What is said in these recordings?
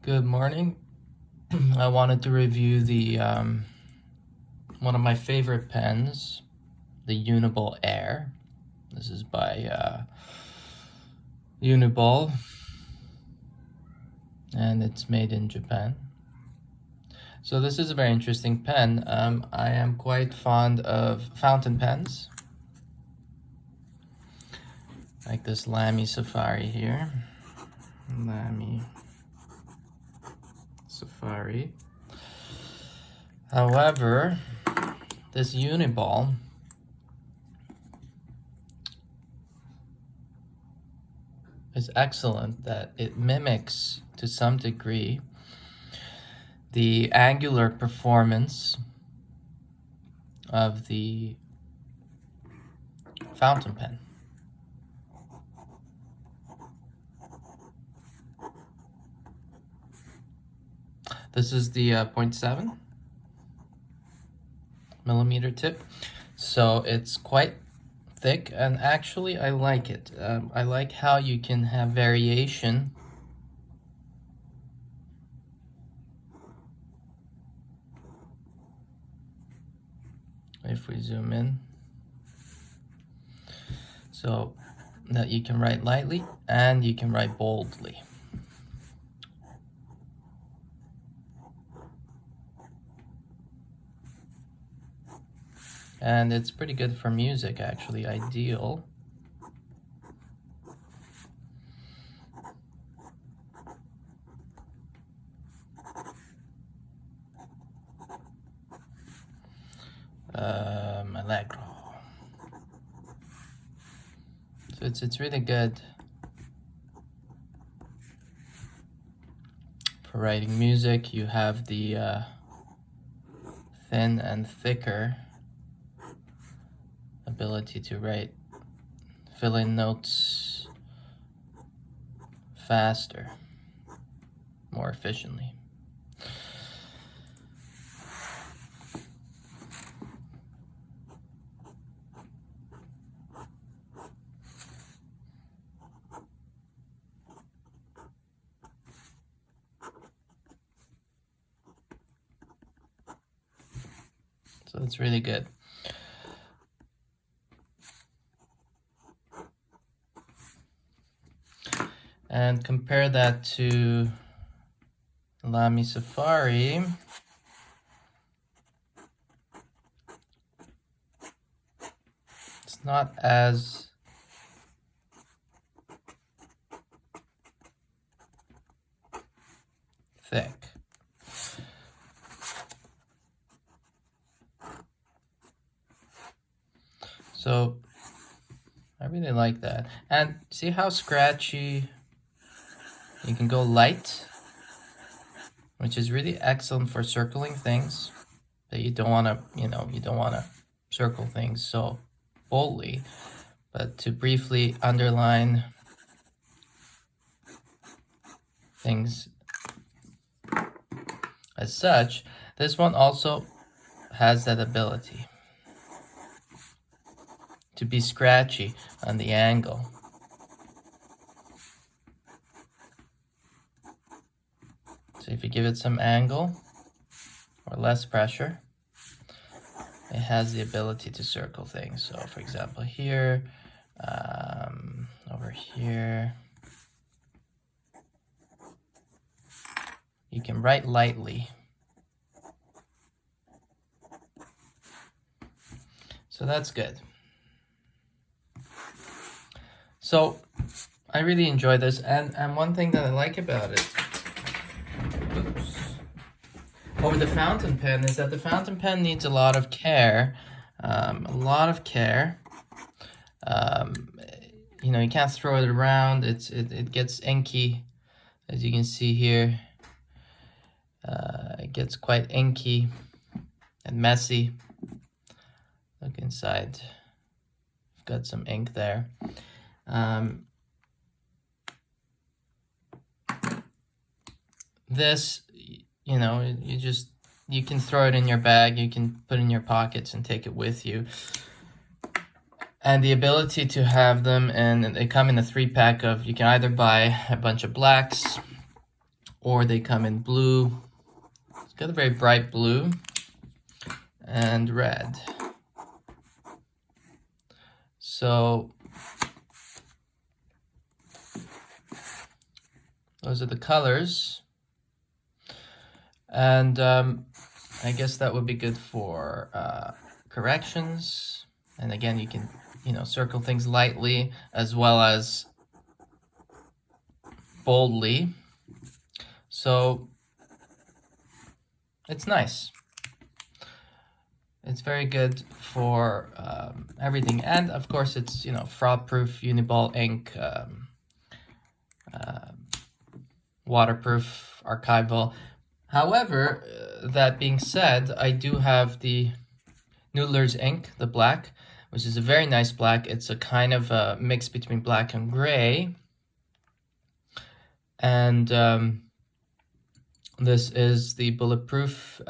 Good morning. I wanted to review the one of my favorite pens, the Uniball Air. This is by Uniball, and it's made in Japan. So this is a very interesting pen. I am quite fond of fountain pens, like this Lamy Safari here. Lamy Safari. However, this Uniball is excellent that it mimics to some degree the angular performance of the fountain pen. This is the 0.7 millimeter tip, so it's quite thick, and actually I like it. I like how you can have variation if we zoom in, so that you can write lightly and you can write boldly. And it's pretty good for music, actually, ideal. Allegro. So it's really good for writing music. You have the thin and thicker ability to fill in notes faster, more efficiently. So it's really good. And compare that to Lamy Safari. It's not as thick. So I really like that. And see how scratchy you can go light, which is really excellent for circling things that you don't want to, you don't want to circle things so boldly, but to briefly underline things as such. This one also has that ability to be scratchy on the angle. So if you give it some angle or less pressure, it has the ability to circle things. So for example here, over here, you can write lightly. So that's good. So I really enjoy this, and one thing that I like about it over the fountain pen is that the fountain pen needs a lot of care. You can't throw it around. It gets inky, as you can see here. It gets quite inky and messy. Look inside. I've got some ink there. This, you can throw it in your bag, you can put it in your pockets and take it with you. And the ability to have them, and they come in a 3-pack of, you can either buy a bunch of blacks or they come in blue. It's got a very bright blue and red. So those are the colors. And I guess that would be good for corrections. And again, you can, circle things lightly as well as boldly. So it's nice. It's very good for everything. And of course, it's, fraud-proof Uniball ink, waterproof, archival. However, that being said, I do have the Noodler's ink, the black, which is a very nice black. It's a kind of a mix between black and gray. And this is the bulletproof,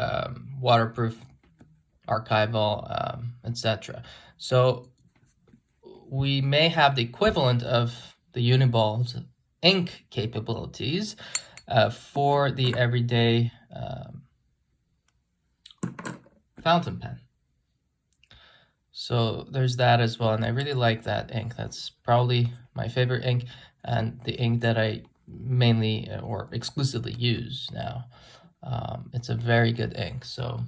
waterproof, archival, etc. So we may have the equivalent of the Uniball's ink capabilities for the everyday fountain pen. So there's that as well, and I really like that ink. That's probably my favorite ink, and the ink that I mainly or exclusively use now. It's a very good ink, so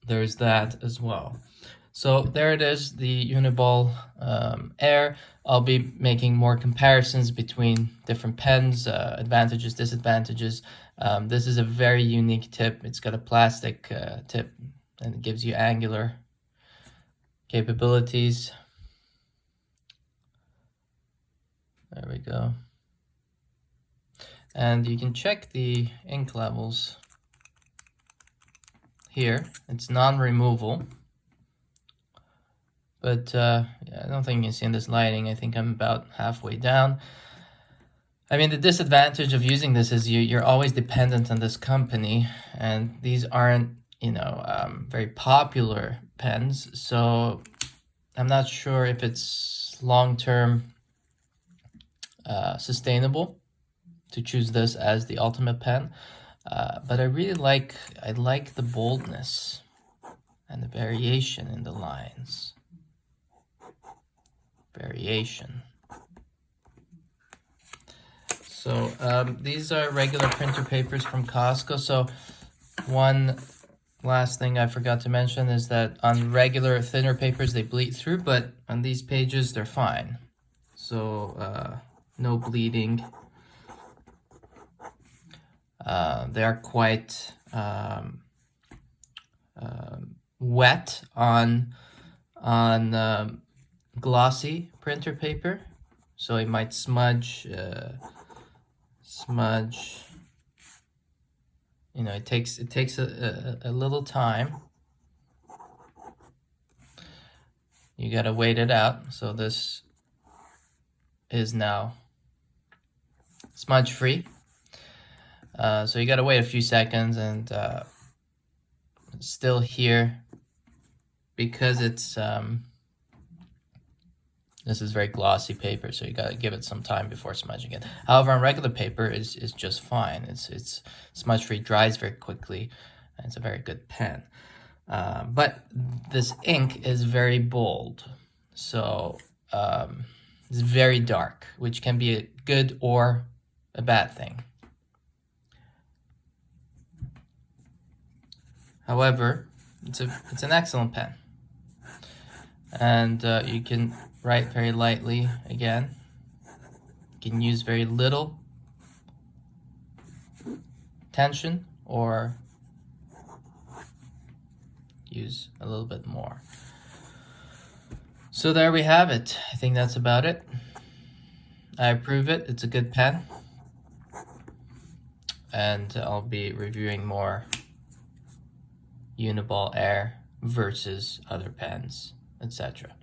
there's that as well. So there it is, the Uniball Air. I'll be making more comparisons between different pens, advantages, disadvantages. This is a very unique tip. It's got a plastic tip, and it gives you angular capabilities. There we go. And you can check the ink levels here. It's non-removal. But yeah, I don't think you can see in this lighting. I think I'm about halfway down. I mean, the disadvantage of using this is you're always dependent on this company, and these aren't, very popular pens. So I'm not sure if it's long-term sustainable to choose this as the ultimate pen. But I really like the boldness and the variation in the lines. Variation. So these are regular printer papers from Costco. So one last thing I forgot to mention is that on regular thinner papers they bleed through, but on these pages they're fine. So no bleeding. They are quite wet on glossy printer paper, so it might smudge. It takes a little time. You gotta wait it out. So this is now smudge free. So you gotta wait a few seconds, and it's still here because it's this is very glossy paper, so you gotta give it some time before smudging it. However, on regular paper is just fine. It's smudge free, dries very quickly, and it's a very good pen. But this ink is very bold, so it's very dark, which can be a good or a bad thing. However, it's an excellent pen, and you can write very lightly. Again, you can use very little tension or use a little bit more. So there we have it. I think that's about it. I approve it. It's a good pen, and I'll be reviewing more Uniball Air versus other pens, etc.